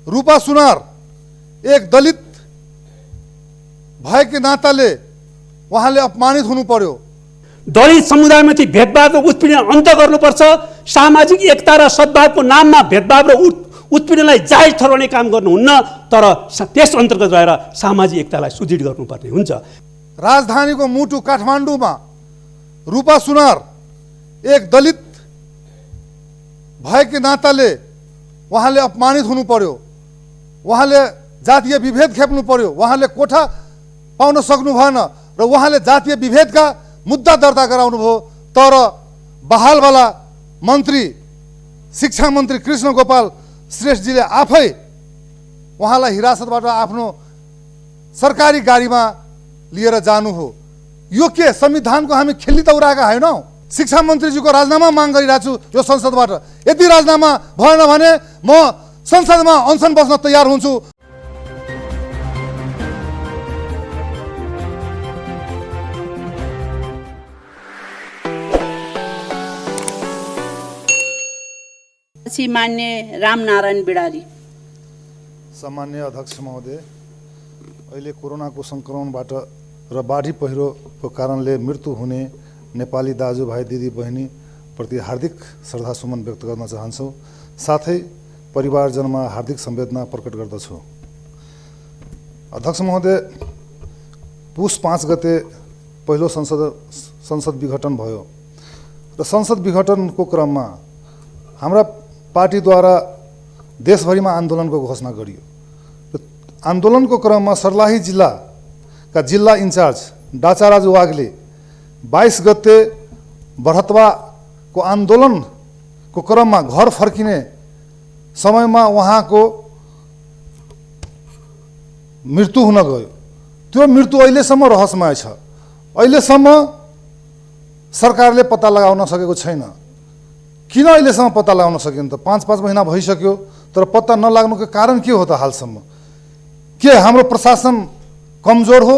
रूपा सुनार एक दलित भएकै नाताले उहाँले अपमानित हुनु पर्यो। दलित समुदायमाथि भेदभाव र उत्पीडन अन्त गर्नुपर्छ। सामाजिक एकता र सद्भावको नाममा भेदभाव र उत्पीडनलाई जायज ठहराउने काम गर्नुहुन्न, तर त्यस अन्तर्गत रहेर सामाजिक एकतालाई सुदृढ गर्नुपर्ने हुन्छ। राजधानीको मुटु काठमाडौँमा रूपा सुनार एक दलित भएकै नाताले उहाँले अपमानित हुनु पर्यो। उहाँले जातीय विभेद खेप्नु पर्यो। उहाँले कोठा पाउन सक्नु भएन र उहाँले जातीय विभेदका मुद्दा दर्ता गराउनु भयो। तर बहालवाला मन्त्री शिक्षा मन्त्री कृष्ण गोपाल श्रेष्ठजीले आफै उहाँलाई हिरासतबाट आफ्नो सरकारी गाडीमा लिएर जानु हो। यो के संविधानको हामी खेली दौराएका होइनौँ। शिक्षा मन्त्रीजीको राजीनामा माग गरिरहेको छु यो संसदबाट। यदि राजीनामा भएन भने म संसदमा अनसन बस्न तयार हुन्छु। मान्य रामनारायण बिडारी। सामान्य अध्यक्ष महोदय, अहिले कोरोनाको सङ्क्रमणबाट र बाढी पहिरोको कारणले मृत्यु हुने नेपाली दाजुभाइ दिदी बहिनी प्रति हार्दिक श्रद्धासुमन व्यक्त गर्न चाहन्छौँ। साथै परिवारजनमा हार्दिक संवेदना प्रकट गर्दछु। अध्यक्ष महोदय, पुस 5 गते पहिलो संसद विघटन भयो र संसद विघटनको क्रममा हाम्रा पार्टीद्वारा देशभरिमा आन्दोलनको घोषणा गरियो। आन्दोलनको क्रममा सर्लाही जिल्लाका जिल्ला इन्चार्ज डाचाराजु वागले 22 गते बढतवाको आन्दोलनको क्रममा घर फर्किने समयमा उहाँको मृत्यु हुन गयो। त्यो मृत्यु अहिलेसम्म रहस्यमय छ। अहिलेसम्म सरकारले पत्ता लगाउन सकेको छैन। किन अहिलेसम्म पत्ता लगाउन सकेन त? 5 महिना भइसक्यो, तर पत्ता नलाग्नुको कारण के हो त हालसम्म? के हाम्रो प्रशासन कमजोर हो?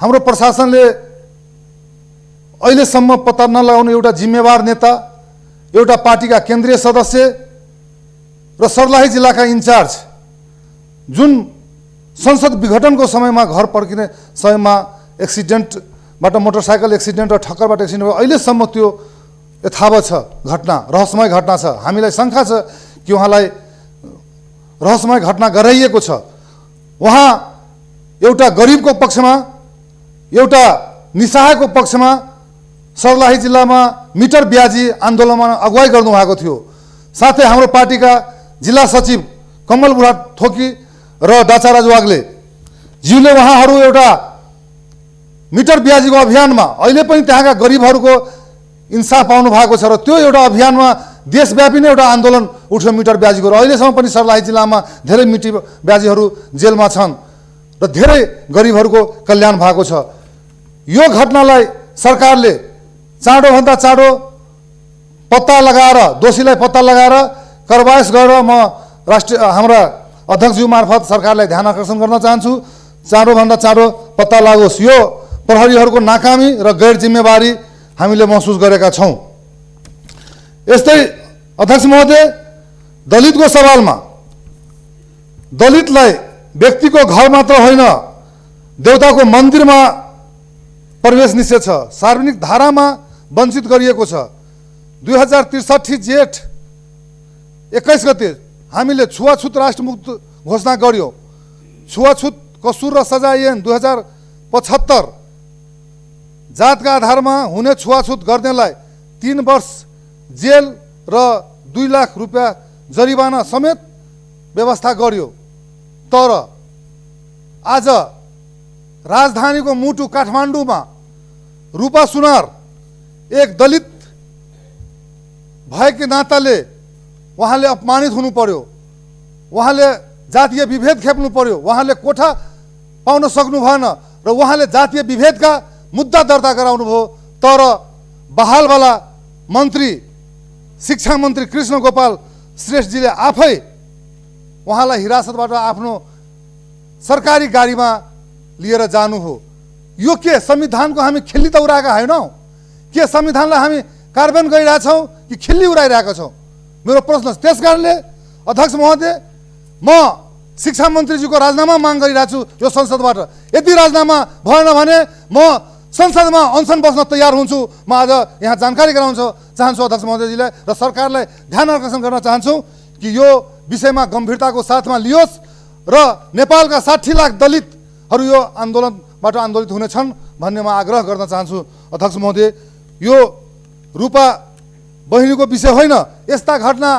हाम्रो प्रशासनले अहिलेसम्म पत्ता नलाउने एउटा जिम्मेवार नेता, एउटा पार्टीका केन्द्रीय सदस्य र सर्लाही जिल्लाका इन्चार्ज जुन संसद विघटनको समयमा घर फर्किने समयमा एक्सिडेन्टबाट मोटरसाइकल एक्सिडेन्ट र ठक्करबाट एक्सिडेन्ट भयो, अहिलेसम्म त्यो यथावत छ। घटना रहस्यमय घटना छ। हामीलाई शङ्का छ कि उहाँलाई रहस्यमय घटना गराइएको छ। उहाँ एउटा गरिबको पक्षमा, एउटा निसहायको पक्षमा सर्लाही जिल्लामा मिटर ब्याजी आन्दोलनमा अगुवाई गर्नुभएको थियो। साथै हाम्रो पार्टीका जिल्ला सचिव कमल बुढा थोकी र डाचाराज वाग्ले ज्यूले उहाँहरू एउटा मिटर ब्याजीको अभियानमा अहिले पनि त्यहाँका गरिबहरूको इन्साफ पाउनु भएको छ र त्यो एउटा अभियानमा देशव्यापी नै एउटा आन्दोलन उठ्यो मिटर ब्याजीको। र अहिलेसम्म पनि सर्लाही जिल्लामा धेरै मिटर ब्याजीहरू जेलमा छन् र धेरै गरिबहरूको कल्याण भएको छ। यो घटनालाई सरकारले चाँडोभन्दा चाँडो पत्ता लगाएर, दोषीलाई पत्ता लगाएर कारबाही गरेर म हाम्रा अध्यक्षज्यू मार्फत सरकारलाई ध्यान आकर्षण गर्न चाहन्छु। चाँडोभन्दा चाँडो पत्ता लागोस्। यो प्रहरीहरूको नाकामी र गैर जिम्मेवारी हामीले महसुस गरेका छौँ। यस्तै अध्यक्ष महोदय, दलितको सवालमा दलितलाई व्यक्तिको घर मात्र होइन, देउताको मन्दिरमा प्रवेश निषेध छ। सार्वजनिक धारामा वञ्चित गरिएको छ। 2063 जेठ 21 गते हामीले छुवाछुत राष्ट्रमुक्त घोषणा गर्यो। छुवाछुत कसुर र सजाय ऐन 2075 जातका आधारमा हुने छुवाछुत गर्नेलाई 3 वर्ष जेल र 2 लाख रुपियाँ जरिवाना समेत व्यवस्था गर्यो। तर आज राजधानीको मुटु काठमाडौँमा रूपा सुनार एक दलित भएकै नाताले उहाँले अपमानित हुनु पर्यो। उहाँले जातीय विभेद खेप्नु पर्यो। उहाँले कोठा पाउन सक्नु भएन र उहाँले जातीय विभेदका मुद्दा दर्ता गराउनु भयो। तर बहालवाला मन्त्री शिक्षा मन्त्री कृष्ण गोपाल श्रेष्ठजीले आफै उहाँलाई हिरासतबाट आफ्नो सरकारी गाडीमा लिएर जानु हो। यो के संविधानको हामी खेली दौराएका होइनौँ? के संविधानलाई हामी कार्यान्वयन गरिरहेछौँ कि खिल्ली उडाइरहेका छौँ? मेरो प्रश्न छ। त्यसकारणले अध्यक्ष महोदय, म शिक्षा मन्त्रीजीको राजीनामा माग गरिरहेको छु यो संसदबाट। यदि राजीनामा भएन भने म संसदमा अनसन बस्न तयार हुन्छु। म आज यहाँ जानकारी गराउन चाहन्छु अध्यक्ष महोदयजीलाई र सरकारलाई ध्यान आकर्षण गर्न चाहन्छु कि यो विषयमा गम्भीरताको साथमा लियोस् र नेपालका 60 लाख दलितहरू यो आन्दोलनबाट आन्दोलित हुनेछन् भन्ने म आग्रह गर्न चाहन्छु अध्यक्ष महोदय। यो रूपा बहिनीको विषय होइन, यस्ता घटना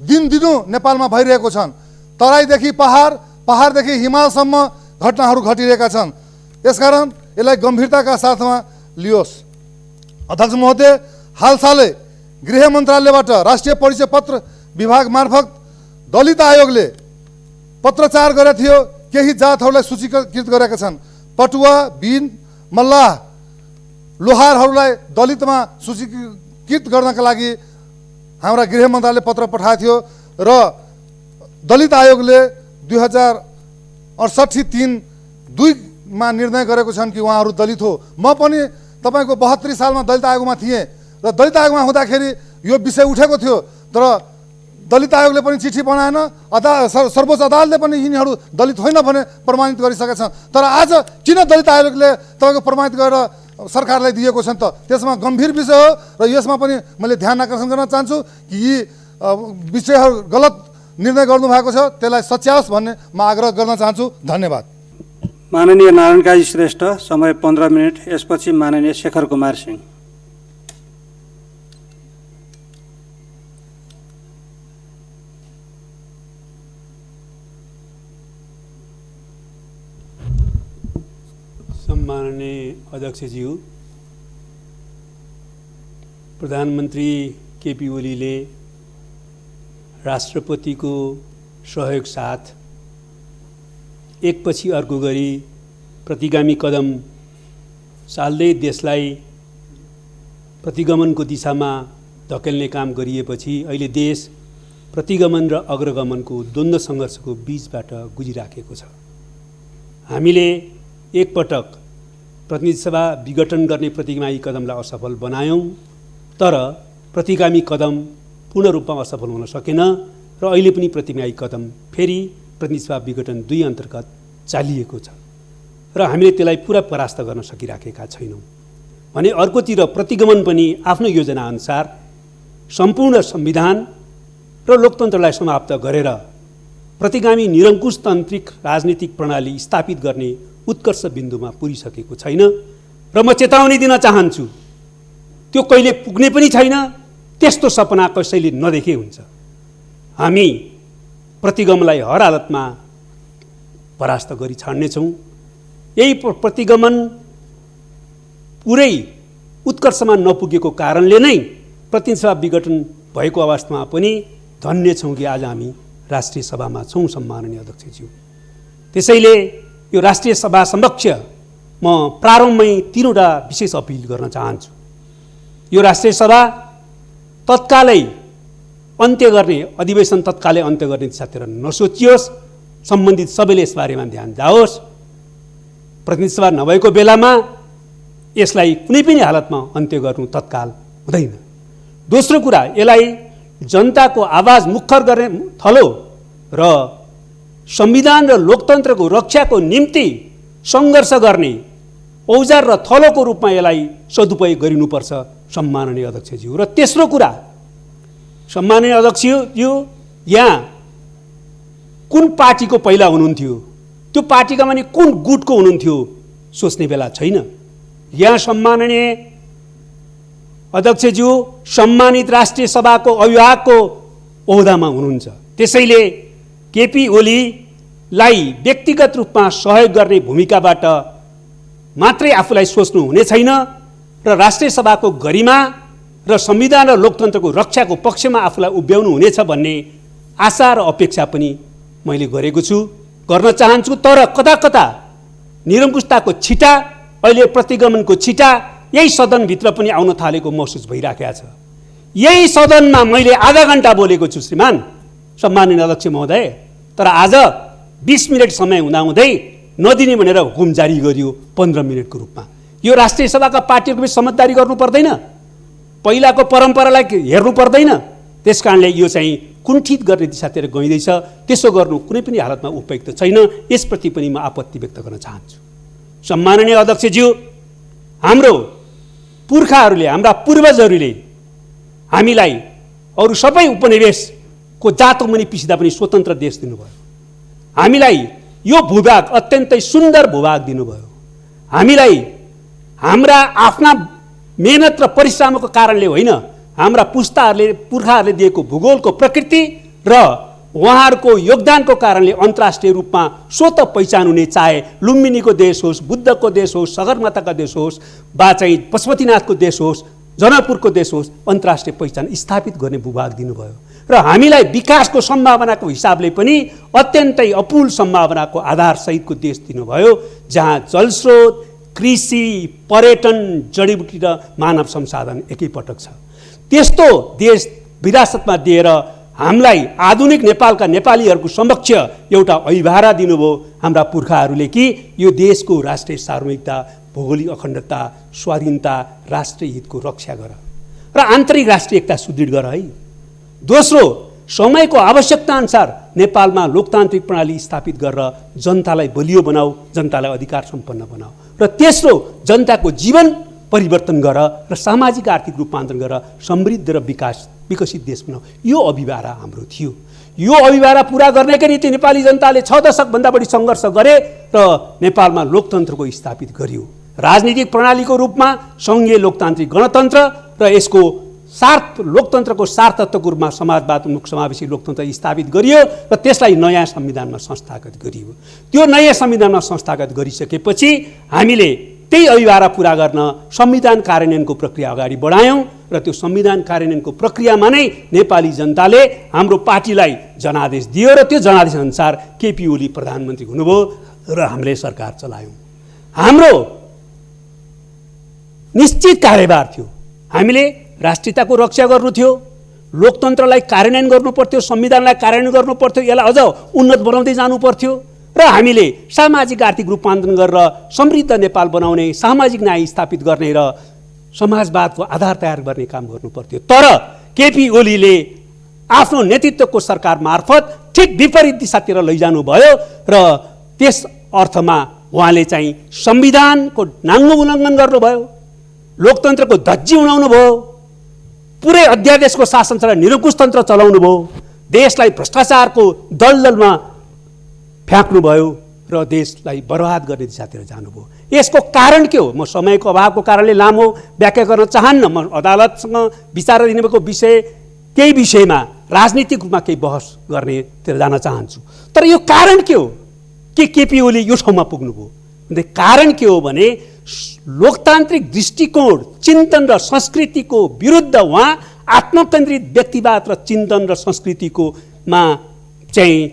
दिनदिनो नेपालमा भइरहेको छन्। तराईदेखि पहाड, पहाडदेखि हिमालसम्म घटनाहरू घटिरहेका छन्। यसकारण यसलाई गम्भीरताका साथमा लियोस्। अध्यक्ष महोदय, हालसालै गृह मन्त्रालयबाट राष्ट्रिय परिचय पत्र विभाग मार्फत दलित आयोगले पत्रचार गरेको थियो। केही जातहरूलाई सूचीकृत गरेका छन्। पटुवा, बिन, मल्लाह, लोहारहरूलाई दलितमा सूचीकृत गर्नका लागि हाम्रा गृह मन्त्रालयले पत्र पठाएको थियो र दलित आयोगले 2068-3-2 मा निर्णय गरेको छन् कि उहाँहरू दलित हो। म पनि तपाईँको 72 सालमा दलित आयोगमा थिएँ र दलित आयोगमा हुँदाखेरि यो विषय उठेको थियो, तर दलित आयोगले पनि चिठी बनाएन, सर्वोच्च अदालतले पनि यिनीहरू दलित होइन भने प्रमाणित गरिसकेका छन्। तर आज किन दलित आयोगले तपाईँको प्रमाणित गरेर सरकारलाई दिएको छ त? त्यसमा गम्भीर विषय हो र यसमा पनि मैले ध्यान आकर्षण गर्न चाहन्छु कि यी विषयहरू गलत निर्णय गर्नुभएको छ, त्यसलाई सच्याओस् भन्ने म आग्रह गर्न चाहन्छु। धन्यवाद। माननीय नारायण काजी श्रेष्ठ, समय 15 मिनट। यसपछि माननीय शेखर कुमार सिंह। सम्माननीय अध्यक्षज्यू, प्रधानमन्त्री केपी ओलीले राष्ट्रपतिको सहयोग साथ एकपछि अर्को गरी प्रतिगामी कदम चाल्दै देशलाई प्रतिगमनको दिशामा धकेल्ने काम गरिएपछि अहिले देश प्रतिगमन र अग्रगमनको द्वन्द्व सङ्घर्षको बीचबाट गुजिराखेको छ। हामीले एकपटक प्रतिनिधि सभा विघटन गर्ने प्रतिगामी कदमलाई असफल बनायौँ, तर प्रतिगामी कदम पूर्ण रूपमा असफल हुन सकेन र अहिले पनि प्रतिगामी कदम फेरि प्रतिनिधि सभा विघटन 2 अन्तर्गत चालिएको छ र हामीले त्यसलाई पुरा परास्त गर्न सकिराखेका छैनौँ भने अर्कोतिर प्रतिगमन पनि आफ्नो योजनाअनुसार सम्पूर्ण संविधान र लोकतन्त्रलाई समाप्त गरेर प्रतिगामी निरङ्कुशतान्त्रिक राजनीतिक प्रणाली स्थापित गर्ने उत्कर्ष बिन्दुमा पुगिसकेको छैन र म चेतावनी दिन चाहन्छु, त्यो कहिले पुग्ने पनि छैन। त्यस्तो सपना कसैले नदेखे हुन्छ। हामी प्रतिगमनलाई हर हालतमा परास्त गरी छाड्नेछौँ। यही प्रतिगमन पुरै उत्कर्षमा नपुगेको कारणले नै प्रतिनिधि सभा विघटन भएको अवस्थामा पनि धन्य छौँ कि आज हामी राष्ट्रिय सभामा छौँ। सम्माननीय अध्यक्षज्यू, त्यसैले यो राष्ट्रिय सभा समक्ष म प्रारम्भमै 3वटा विशेष अपिल गर्न चाहन्छु। यो राष्ट्रिय सभा तत्कालै अन्त्य गर्ने, अधिवेशन तत्कालै अन्त्य गर्ने दिशातिर नसोचियोस्। सम्बन्धित सबैले यसबारेमा ध्यान जाओस्। प्रतिनिधि सभा नभएको बेलामा यसलाई कुनै पनि हालतमा अन्त्य गर्नु तत्काल हुँदैन। दोस्रो कुरा, यसलाई जनताको आवाज मुखर गर्ने थलो र संविधान र लोकतन्त्रको रक्षाको निम्ति सङ्घर्ष गर्ने औजार र थलोको रूपमा यसलाई सदुपयोग गरिनुपर्छ। सम्माननीय अध्यक्षज्यू, र तेस्रो कुरा, सम्माननीय अध्यक्षज्यू, यहाँ कुन पार्टीको पहिला हुनुहुन्थ्यो, त्यो पार्टीका माने कुन गुटको हुनुहुन्थ्यो सोच्ने बेला छैन। यहाँ सम्माननीय अध्यक्षज्यू सम्मानित राष्ट्रिय सभाको अभिभावकको ओहदामा हुनुहुन्छ। त्यसैले केपी ओलीलाई व्यक्तिगत रूपमा सहयोग गर्ने भूमिकाबाट मात्रै आफूलाई सोच्नु हुने छैन र राष्ट्रिय सभाको गरिमा र संविधान र लोकतन्त्रको रक्षाको पक्षमा आफूलाई उभ्याउनु हुनेछ भन्ने आशा र अपेक्षा पनि मैले गरेको छु, गर्न चाहन्छु। तर कता कता निरङ्कुशताको छिटा, अहिले प्रतिगमनको छिटा यही सदनभित्र पनि आउन थालेको महसुस भइराखेको छ। यही सदनमा मैले आधा घण्टा बोलेको छु श्रीमान सम्माननीय अध्यक्ष महोदय, तर आज 20 मिनट समय हुँदाहुँदै नदिने भनेर हुकुम जारी गरियो 15 मिनटको रूपमा। यो राष्ट्रिय सभाका पार्टीहरूको पनि समझदारी गर्नु पर्दैन? पहिलाको परम्परालाई हेर्नु पर्दैन? त्यस कारणले यो चाहिँ कुण्ठित गर्ने दिशातिर गइँदैछ। त्यसो गर्नु कुनै पनि हालतमा उपयुक्त छैन। यसप्रति पनि म आपत्ति व्यक्त गर्न चाहन्छु। सम्माननीय अध्यक्षज्यू, हाम्रो पुर्खाहरूले, हाम्रा पूर्वजहरूले हामीलाई अरू सबै उपनिवेशको जातो मुनि पिसिँदा पनि स्वतन्त्र देश दिनुभयो। हामीलाई यो भूभाग अत्यन्तै सुन्दर भूभाग दिनुभयो। हामीलाई हाम्रा आफ्ना मेहनत र परिश्रमको कारणले होइन, हाम्रा पुर्खाहरूले दिएको भूगोलको प्रकृति र उहाँहरूको योगदानको कारणले अन्तर्राष्ट्रिय रूपमा स्वतः पहिचान हुने, चाहे लुम्बिनीको देश होस्, बुद्धको देश होस्, सगरमाथाको देश होस्, वा चाहिँ पशुपतिनाथको देश होस्, जनकपुरको देश होस्, अन्तर्राष्ट्रिय पहिचान स्थापित गर्ने भूभाग दिनुभयो। र हामीलाई विकासको सम्भावनाको हिसाबले पनि अत्यन्तै अपुल सम्भावनाको आधारसहितको देश दिनुभयो, जहाँ जलस्रोत, कृषि, पर्यटन, जडीबुटी र मानव संसाधन एकैपटक छ। त्यस्तो देश विरासतमा दिएर हामीलाई आधुनिक नेपालका नेपालीहरूको समक्ष एउटा अभिभारा दिनुभयो हाम्रा पुर्खाहरूले कि यो देशको राष्ट्रिय सार्वभौमिकता, भौगोलिक अखण्डता, स्वाधीनता, राष्ट्रिय हितको रक्षा गर र आन्तरिक राष्ट्रिय एकता सुदृढ गर है। दोस्रो, समयको आवश्यकता अनुसार नेपालमा लोकतान्त्रिक प्रणाली स्थापित गरेर जनतालाई बलियो बनाऊ, जनतालाई अधिकार सम्पन्न बनाऊ। र तेस्रो, जनताको जीवन परिवर्तन गर र सामाजिक आर्थिक रूपान्तरण गर समृद्ध र विकसित देश बनाऊ। यो अभिभारा हाम्रो थियो। यो अभिभारा पुरा गर्नकै निम्ति नेपाली जनताले 6 दशकभन्दा बढी सङ्घर्ष गरे र नेपालमा लोकतन्त्रको स्थापित गरियो। राजनीतिक प्रणालीको रूपमा सङ्घीय लोकतान्त्रिक गणतन्त्र र यसको लोकतन्त्रको सार्थत्वको रूपमा समाजवाद उन्मुख समावेशी लोकतन्त्र स्थापित गरियो र त्यसलाई नयाँ संविधानमा संस्थागत गरियो। त्यो नयाँ संविधानमा संस्थागत गरिसकेपछि हामीले त्यही अभिभारा पुरा गर्न संविधान कार्यान्वयनको प्रक्रिया अगाडि बढायौँ र त्यो संविधान कार्यान्वयनको प्रक्रियामा नै नेपाली जनताले हाम्रो पार्टीलाई जनादेश दियो र त्यो जनादेश अनुसार केपी ओली प्रधानमन्त्री हुनुभयो र हामीले सरकार चलायौँ। हाम्रो निश्चित कार्यभार थियो। हामीले राष्ट्रियताको रक्षा गर्नु थियो, लोकतन्त्रलाई कार्यान्वयन गर्नु पर्थ्यो, संविधानलाई कार्यान्वयन गर्नु पर्थ्यो, यसलाई अझ उन्नत बनाउँदै जानु पर्थ्यो र हामीले सामाजिक आर्थिक रूपान्तरण गरेर समृद्ध नेपाल बनाउने, सामाजिक न्याय स्थापित गर्ने र समाजवादको आधार तयार गर्ने काम गर्नु पर्थ्यो। तर केपी ओलीले आफ्नो नेतृत्वको सरकार मार्फत ठिक विपरीत दिशातिर लैजानु भयो र त्यस अर्थमा उहाँले चाहिँ संविधानको नाङ्गो उल्लङ्घन गर्नुभयो, लोकतन्त्रको धज्जी उडाउनु भयो, पुरै अध्यादेशको शासन चलाएर निरङ्कुश तन्त्र चलाउनु भयो, देशलाई भ्रष्टाचारको दलदलमा फ्याँक्नुभयो र देशलाई बर्बाद गर्ने दिशातिर जानुभयो। यसको कारण के हो? म समयको अभावको कारणले लामो व्याख्या गर्न चाहन्न। म अदालतसँग विचाराधीनको विषय केही विषयमा राजनीतिक रूपमा केही बहस गर्नेतिर जान चाहन्छु। तर यो कारण के हो कि केपी ओली यो ठाउँमा पुग्नुभयो? कारण के हो भने लोकतान्त्रिक दृष्टिकोण, चिन्तन र संस्कृतिको विरुद्ध उहाँ आत्मकेन्द्रित व्यक्तिवाद र चिन्तन र संस्कृतिको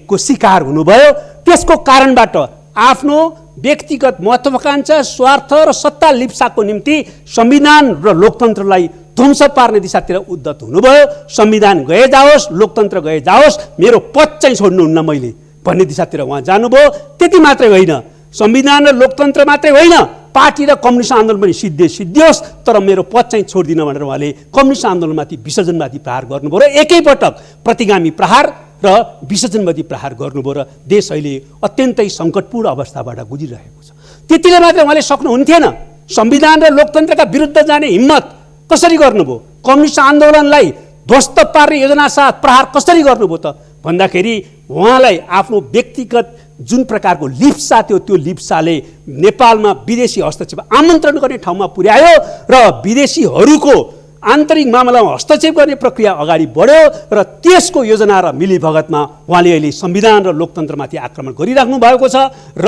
को शिकार हुनुभयो। त्यसको कारणबाट आफ्नो व्यक्तिगत महत्त्वाकांक्षा, स्वार्थ र सत्ता लिप्साको निम्ति संविधान र लोकतन्त्रलाई ध्वंस पार्ने दिशातिर उद्धत हुनुभयो। संविधान गए जाओस्, लोकतन्त्र गए जाओस्, मेरो पद चाहिँ छोड्नुहुन्न मैले भन्ने दिशातिर उहाँ जानुभयो। त्यति मात्रै होइन, संविधान र लोकतन्त्र मात्रै होइन, पार्टी र कम्युनिस्ट आन्दोलन पनि सिद्धियोस्, तर मेरो पद चाहिँ छोड्दिन भनेर उहाँले कम्युनिस्ट आन्दोलनमाथि विसर्जनवादी प्रहार गर्नुभयो र एकैपटक प्रतिगामी प्रहार र विसर्जनवादी प्रहार गर्नुभयो र देश अहिले अत्यन्तै सङ्कटपूर्ण अवस्थाबाट गुजिरहेको छ। त्यतिले मात्रै उहाँले सक्नुहुन्थेन। संविधान र लोकतन्त्रका विरुद्ध जाने हिम्मत कसरी गर्नुभयो? कम्युनिस्ट आन्दोलनलाई ध्वस्त पार्ने योजना साथ प्रहार कसरी गर्नुभयो त भन्दाखेरि उहाँलाई आफ्नो व्यक्तिगत जुन प्रकारको लिप्सा थियो, त्यो लिप्साले नेपालमा विदेशी हस्तक्षेप आमन्त्रण गर्ने ठाउँमा पुर्यायो र विदेशीहरूको आन्तरिक मामलामा हस्तक्षेप गर्ने प्रक्रिया अगाडि बढ्यो र त्यसको योजना र मिलीभगतमा उहाँले अहिले संविधान र लोकतन्त्रमाथि आक्रमण गरिराख्नु भएको छ र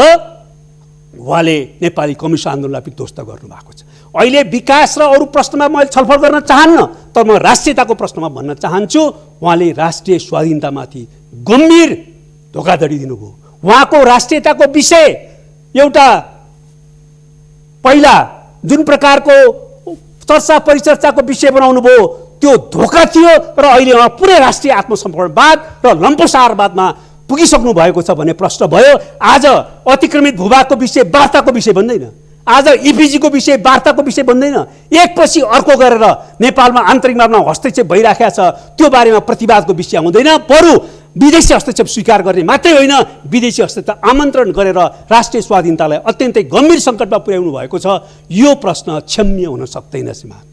उहाँले नेपाली कम्युनिस्ट आन्दोलनलाई पनि ध्वस्त गर्नुभएको छ। अहिले विकास र अरू प्रश्नमा मैले छलफल गर्न चाहन्न, तर म राष्ट्रियताको प्रश्नमा भन्न चाहन्छु, उहाँले राष्ट्रिय स्वाधीनतामाथि गम्भीर धोकाधडी दिनुभयो। उहाँको राष्ट्रियताको विषय एउटा पहिला जुन प्रकारको चर्चा परिचर्चाको विषय बनाउनु भयो त्यो धोका थियो र अहिले उहाँ पुरै राष्ट्रिय आत्मसमर्पणवाद र लम्पसारवादमा पुगिसक्नु भएको छ भन्ने प्रश्न भयो। आज अतिक्रमित भूभागको विषय वार्ताको विषय बन्दैन, आज इपिजीको विषय वार्ताको विषय बन्दैन, एकपछि अर्को गरेर नेपालमा आन्तरिक मामलामा हस्तक्षेप भइराखेको छ, त्यो बारेमा प्रतिवादको विषय आउँदैन। बरु विदेशी हस्तक्षेप स्वीकार गर्ने मात्रै होइन, विदेशी हस्तक्षेप आमन्त्रण गरेर राष्ट्रिय स्वाधीनतालाई अत्यन्तै गम्भीर सङ्कटमा पुर्याउनु भएको छ। यो प्रश्न क्षम्य हुन सक्दैन श्रीमान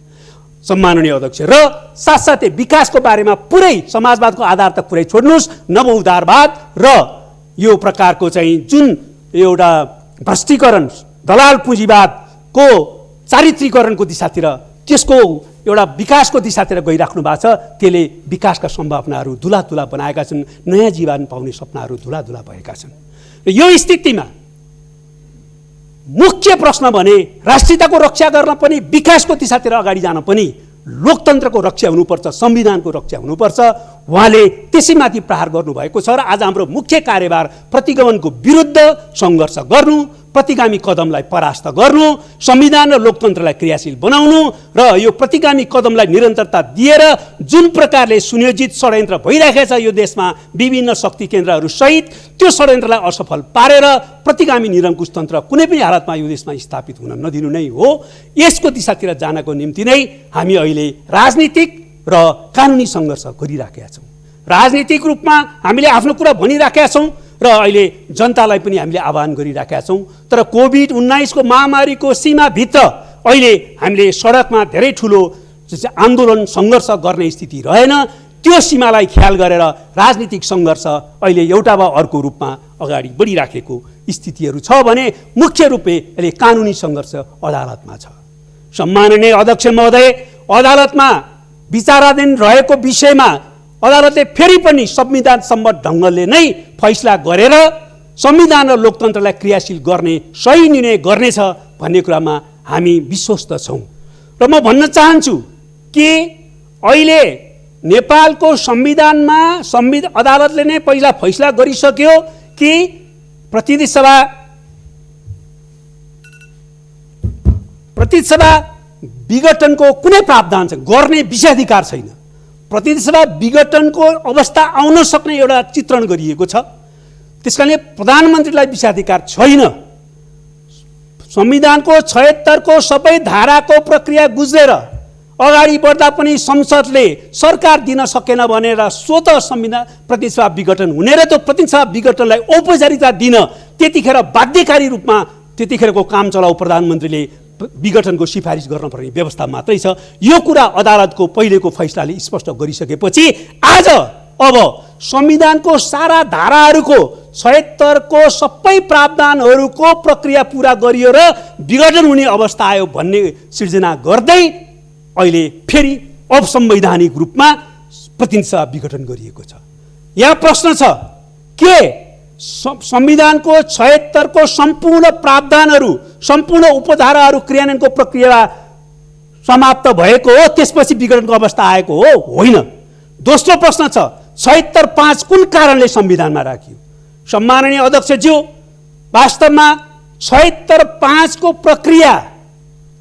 सम्माननीय अध्यक्ष। र साथसाथै विकासको बारेमा पुरै समाजवादको आधार त पुरै छोड्नुहोस्, नवउदारवाद र यो प्रकारको चाहिँ जुन एउटा भ्रष्टीकरण दलाल पुँजीवादको चारित्रीकरणको दिशातिर, त्यसको एउटा विकासको दिशातिर गइराख्नु भएको छ। त्यसले विकासका सम्भावनाहरू धुला बनाएका छन्, नयाँ जीवन पाउने सपनाहरू धुला भएका छन्। र यो स्थितिमा मुख्य प्रश्न भने राष्ट्रियताको रक्षा गर्न पनि, विकासको दिशातिर अगाडि जान पनि लोकतन्त्रको रक्षा हुनुपर्छ, संविधानको रक्षा हुनुपर्छ। उहाँले त्यसैमाथि प्रहार गर्नुभएको छ र आज हाम्रो मुख्य कार्यभार प्रतिगमनको विरुद्ध सङ्घर्ष गर्नु, प्रतिगामी कदमलाई परास्त गर्नु, संविधान र लोकतन्त्रलाई क्रियाशील बनाउनु र यो प्रतिगामी कदमलाई निरन्तरता दिएर जुन प्रकारले सुनियोजित षड्यन्त्र भइरहेको छ यो देशमा विभिन्न शक्ति केन्द्रहरू सहित, त्यो षड्यन्त्रलाई असफल पारेर प्रतिगामी निरङ्कुश तन्त्र कुनै पनि हालतमा यो देशमा स्थापित हुन नदिनु नै हो। यसको दिशातिर जानको निम्ति नै हामी अहिले राजनीतिक र कानुनी सङ्घर्ष गरिराखेका छौँ। राजनीतिक रूपमा हामीले आफ्नो कुरा भनिराखेका छौँ र अहिले जनतालाई पनि हामीले आह्वान गरिराखेका छौँ। तर कोभिड-19 को महामारीको सीमाभित्र अहिले हामीले सडकमा धेरै ठुलो आन्दोलन सङ्घर्ष गर्ने स्थिति रहेन। त्यो सीमालाई ख्याल गरेर राजनीतिक सङ्घर्ष अहिले एउटा वा अर्को रूपमा अगाडि बढिराखेको स्थितिहरू छ भने मुख्य रूपले अहिले कानुनी सङ्घर्ष अदालतमा छ। सम्माननीय अध्यक्ष महोदय, अदालतमा विचाराधीन रहेको विषयमा अदालतले फेरि पनि संविधान सम्मत ढङ्गले नै फैसला गरेर संविधान र लोकतन्त्रलाई क्रियाशील गर्ने सही निर्णय गर्नेछ भन्ने कुरामा हामी विश्वस्त छौँ। र म भन्न चाहन्छु कि अहिले नेपालको संविधानमा अदालतले नै पहिला फैसला गरिसक्यो कि प्रतिनिधि सभा विघटनको कुनै प्रावधान छैन, गर्ने विषयाधिकार छैन। प्रतिनिधि सभा विघटनको अवस्था आउन सक्ने एउटा चित्रण गरिएको छ। त्यसकारणले प्रधानमन्त्रीलाई विषयाधिकार छैन। संविधानको 76 को सबै धाराको प्रक्रिया गुज्रेर अगाडि बढ्दा पनि संसदले सरकार दिन सकेन भनेर स्वतः संविधान प्रतिनिधि सभा विघटन हुने र त्यो प्रतिनिधि सभा विघटनलाई औपचारिकता दिन त्यतिखेर बाध्यकारी रूपमा त्यतिखेरको काम चलाउ प्रधानमन्त्रीले विघटनको सिफारिस गर्न पर्ने व्यवस्था मात्रै छ। यो कुरा अदालतको पहिलेको फैसलाले स्पष्ट गरिसकेपछि आज अब संविधानको सारा धाराहरूको 76 को सबै प्रावधानहरूको प्रक्रिया पूरा गरियो र विघटन हुने अवस्था आयो भन्ने सिर्जना गर्दै अहिले फेरि असंवैधानिक रूपमा प्रतिनिधि सभा विघटन गरिएको छ। यहाँ प्रश्न छ के संविधानको 76 को सम्पूर्ण प्रावधानहरू, सम्पूर्ण उपधाराहरू क्रियान्वयनको प्रक्रिया समाप्त भएको हो त्यसपछि विघटनको अवस्था आएको हो? होइन। दोस्रो प्रश्न छ 76(5) कुन कारणले संविधानमा राखियो? सम्माननीय अध्यक्षज्यू, वास्तवमा 76(5) को प्रक्रिया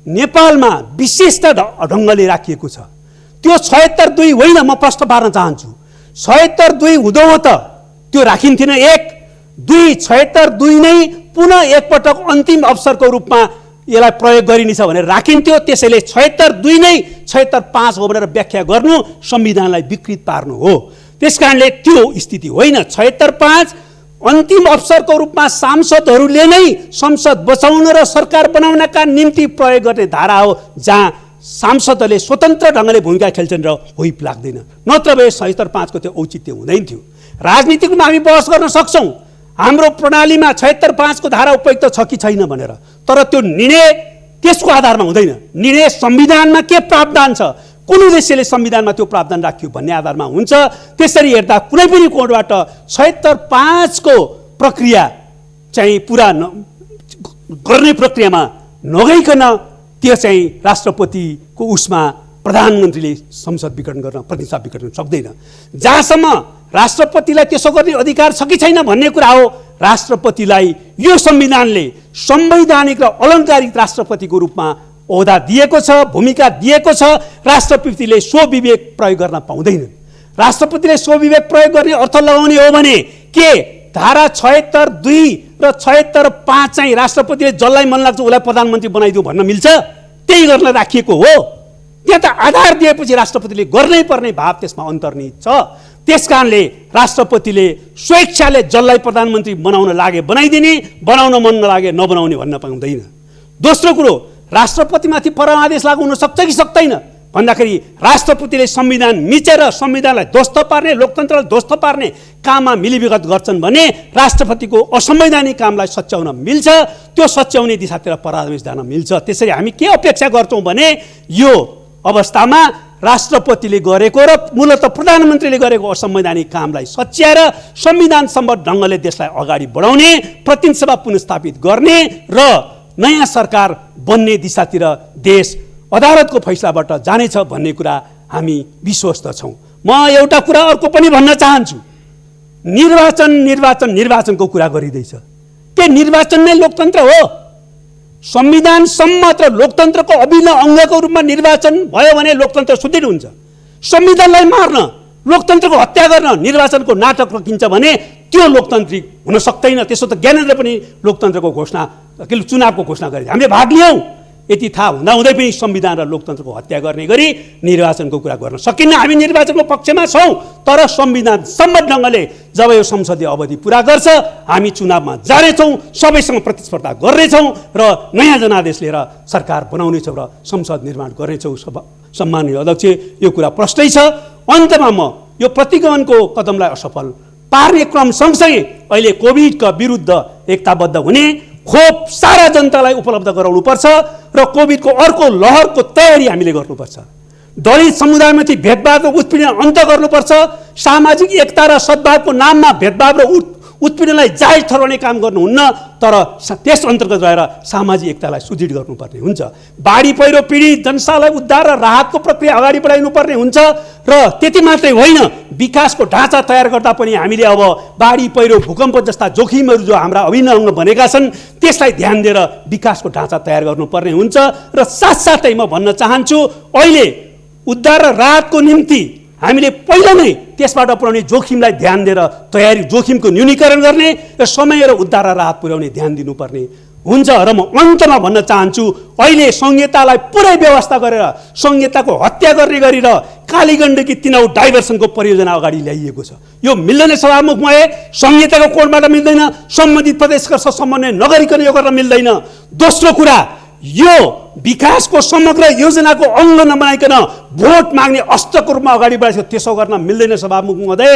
नेपालमा विशिष्ट ढङ्गले राखिएको छ। त्यो 76(2) होइन, म प्रश्न पार्न चाहन्छु। 76(2) हुँदो हो त त्यो राखिन्थेन। 1, 2, 76(2) नै पुनः एकपटक अन्तिम अवसरको रूपमा यसलाई प्रयोग गरिनेछ भनेर राखिन्थ्यो। त्यसैले 76(2) नै 76(5) हो भनेर व्याख्या गर्नु संविधानलाई विकृत पार्नु हो। त्यसकारणले त्यो स्थिति होइन। 76(5) अन्तिम अवसरको रूपमा सांसदहरूले नै संसद बचाउन र सरकार बनाउनका निम्ति प्रयोग गर्ने धारा हो, जहाँ सांसदहरूले स्वतन्त्र ढङ्गले भूमिका खेल्छन् र व्हिप लाग्दैन। नत्र भए 76(5) को त्यो औचित्य हुँदैन थियो। राजनीतिकमा हामी बहस गर्न सक्छौँ हाम्रो प्रणालीमा 76(5) को धारा उपयुक्त छ कि छैन भनेर, तर त्यो निर्णय त्यसको आधारमा हुँदैन। निर्णय संविधानमा के प्रावधान छ, कुन उद्देश्यले संविधानमा त्यो प्रावधान राखियो भन्ने आधारमा हुन्छ। त्यसरी हेर्दा कुनै पनि कोर्टबाट 76(5) को प्रक्रिया चाहिँ पुरा गर्ने प्रक्रियामा नगइकन त्यो चाहिँ राष्ट्रपतिको उसमा प्रधानमन्त्रीले संसद विघटन गर्न, प्रतिनिधि सभा विघटन सक्दैन। जहाँसम्म राष्ट्रपतिलाई त्यसो गर्ने अधिकार छ कि छैन भन्ने कुरा हो, राष्ट्रपतिलाई यो संविधानले संवैधानिक र अलङ्कारिक राष्ट्रपतिको रूपमा ओहदा दिएको छ, भूमिका दिएको छ। राष्ट्रपतिले स्वविवेक प्रयोग गर्न पाउँदैन। राष्ट्रपतिले स्वविवेक प्रयोग गर्ने अर्थ लगाउने हो भने के धारा 76(2) र 76(5) चाहिँ राष्ट्रपतिले जसलाई मन लाग्छ उसलाई प्रधानमन्त्री बनाइदियो भन्न मिल्छ? त्यही गर्न राखिएको हो। त्यहाँ त आधार दिएपछि राष्ट्रपतिले गर्नै पर्ने भाव त्यसमा अन्तर्निहित छ। त्यसकारणले राष्ट्रपतिले स्वेच्छाले जसलाई प्रधानमन्त्री बनाउन लागे बनाइदिने, बनाउन मन नलागे नबनाउने भन्न पाउँदैन। दोस्रो कुरो, राष्ट्रपतिमाथि परमादेश लागू हुन सक्छ कि सक्दैन भन्दाखेरि राष्ट्रपतिले संविधान मिचेर संविधानलाई ध्वस्त पार्ने, लोकतन्त्रलाई ध्वस्त पार्ने काममा मिलीभगत गर्छन् भने राष्ट्रपतिको असंवैधानिक कामलाई सच्याउन मिल्छ। त्यो सच्याउने दिशातिर परमादेश जान मिल्छ। त्यसरी हामी के अपेक्षा गर्छौँ भने यो अवस्थामा राष्ट्रपतिले गरेको र मूलतः प्रधानमन्त्रीले गरेको असंवैधानिक कामलाई सच्याएर संविधान सम्बद्ध ढङ्गले देशलाई अगाडि बढाउने, प्रतिनिधि सभा पुनर्स्थापित गर्ने र नयाँ सरकार बन्ने दिशातिर देश अदालतको फैसलाबाट जानेछ भन्ने कुरा हामी विश्वस्त छौँ। म एउटा कुरा अर्को पनि भन्न चाहन्छु। निर्वाचनको कुरा गरिँदैछ। के निर्वाचन नै लोकतन्त्र हो? संविधान सम्मत र लोकतन्त्रको अभिन्न अङ्गको रूपमा निर्वाचन भयो भने लोकतन्त्र सुदृढ हुन्छ। संविधानलाई मार्न, लोकतन्त्रको हत्या गर्न निर्वाचनको नाटक रोकिन्छ भने त्यो लोकतान्त्रिक हुन सक्दैन। त्यसो त ज्ञानेन्द्र पनि लोकतन्त्रको घोषणा, चुनावको घोषणा गरे, हामीले भाग लियौँ। यति थाहा हुँदाहुँदै पनि संविधान र लोकतन्त्रको हत्या गर्ने गरी निर्वाचनको कुरा गर्न सकिन्न। हामी निर्वाचनको पक्षमा छौँ, तर संविधान सम्मत ढङ्गले जब यो संसदीय अवधि पुरा गर्छ हामी चुनावमा जानेछौँ, सबैसँग प्रतिस्पर्धा गर्नेछौँ र नयाँ जनादेश लिएर सरकार बनाउनेछौँ र संसद निर्माण गर्नेछौँ। सम्माननीय अध्यक्ष, यो कुरा प्रष्टै छ। अन्तमा म यो प्रतिगमनको कदमलाई असफल पार्ने क्रम सँगसँगै अहिले कोभिडका विरुद्ध एकताबद्ध हुने, खोप सारा जनतालाई उपलब्ध गराउनुपर्छ र कोभिडको अर्को लहरको तयारी हामीले गर्नुपर्छ। दलित समुदायमाथि भेदभाव र उत्पीडन अन्त गर्नुपर्छ। सामाजिक एकता र सद्भावको नाममा भेदभाव र उत्पीडनलाई जायज ठहराउने काम गर्नुहुन्न, तर त्यस अन्तर्गत रहेर सामाजिक एकतालाई सुदृढ गर्नुपर्ने हुन्छ। बाढी पहिरो पीडित जनतालाई उद्धार र राहतको प्रक्रिया अगाडि बढाइनुपर्ने हुन्छ र त्यति मात्रै होइन, विकासको ढाँचा तयार गर्दा पनि हामीले अब बाढी पहिरो भूकम्प जस्ता जोखिमहरू जो हाम्रा अभिन्न अङ्ग बनेका छन् त्यसलाई ध्यान दिएर विकासको ढाँचा तयार गर्नुपर्ने हुन्छ। र साथसाथै म भन्न चाहन्छु, अहिले उद्धार र राहतको निम्ति हामीले पहिला नै त्यसबाट पुर्याउने जोखिमलाई ध्यान दिएर तयारी, जोखिमको न्यूनीकरण गर्ने र समय र उद्धार र राहत पुर्याउने ध्यान दिनुपर्ने हुन्छ। र म अन्तमा भन्न चाहन्छु, अहिले संहितालाई पुरै व्यवस्था गरेर संहिताको हत्या गर्ने गरी र कालीगण्डकी तिनौ डाइभर्सनको परियोजना अगाडि ल्याइएको छ। यो मिल्दैन सभामुख भए, संहिताको कोडबाट मिल्दैन, सम्बन्धित प्रदेशका समन्वय नगरिकन यो गर्न मिल्दैन। दोस्रो कुरा, यो विकासको समग्र योजनाको अङ्ग नबनाइकन भोट माग्ने अस्त्रको रूपमा अगाडि बढाएको, त्यसो गर्न मिल्दैन सभामुख महोदय।